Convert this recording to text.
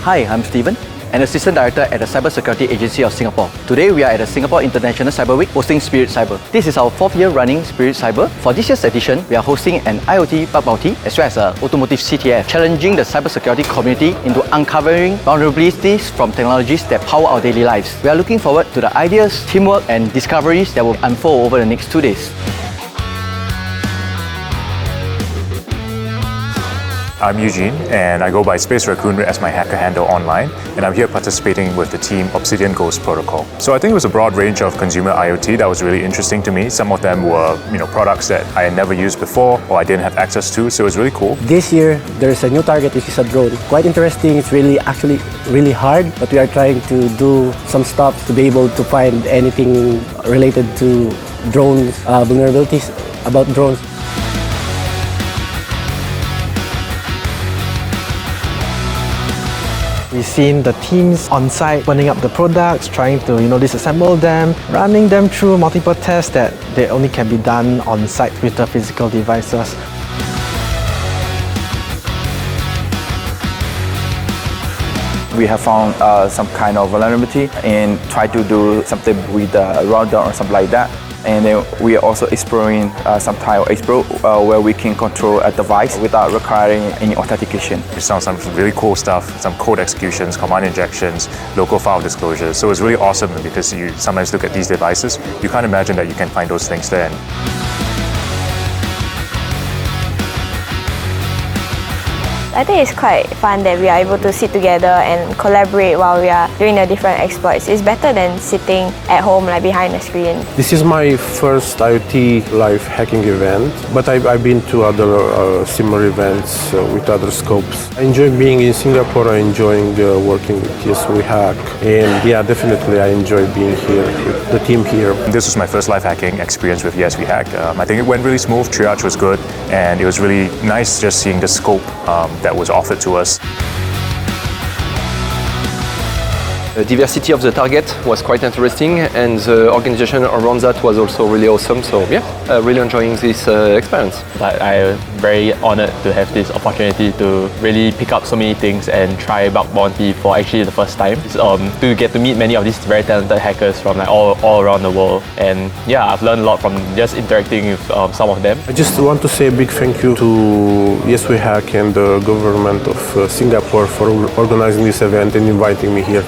Hi, I'm Steven, an Assistant Director at the Cybersecurity Agency of Singapore. Today we are at the Singapore International Cyber Week hosting SPIRITCYBER. This is our 4th year running SPIRITCYBER. For this year's edition, we are hosting an IoT Bug Bounty as well as an automotive CTF, challenging the cybersecurity community into uncovering vulnerabilities from technologies that power our daily lives. We are looking forward to the ideas, teamwork and discoveries that will unfold over the next 2 days. I'm Eugene, and I go by Space Raccoon as my hacker handle online, and I'm here participating with the team Obsidian Ghost Protocol. So I think it was a broad range of consumer IoT that was really interesting to me. Some of them were, products that I had never used before or I didn't have access to, so it was really cool. This year, there's a new target, which is a drone. Quite interesting. It's actually really hard, but we are trying to do some stuff to be able to find anything related to drones, vulnerabilities about drones. We've seen the teams on site opening up the products, trying to disassemble them, running them through multiple tests that they only can be done on site with the physical devices. We have found some kind of vulnerability and try to do something with a rundown or something like that. And then we are also exploring some type of exploit where we can control a device without requiring any authentication. We found some really cool stuff, some code executions, command injections, local file disclosures. So it's really awesome because you sometimes look at these devices, you can't imagine that you can find those things there. I think it's quite fun that we are able to sit together and collaborate while we are doing the different exploits. It's better than sitting at home behind a screen. This is my first IoT live hacking event, but I've been to other similar events with other scopes. I enjoy being in Singapore, I enjoy working with YesWeHack, and yeah, definitely I enjoy being here with the team here. This was my first live hacking experience with YesWeHack. I think it went really smooth, triage was good, and it was really nice just seeing the scope that was offered to us. The diversity of the target was quite interesting, and the organization around that was also really awesome. So yeah, really enjoying this experience. But I'm very honored to have this opportunity to really pick up so many things and try Bug Bounty for actually the first time. To get to meet many of these very talented hackers from all around the world. And yeah, I've learned a lot from just interacting with some of them. I just want to say a big thank you to YesWeHack and the government of Singapore for organizing this event and inviting me here.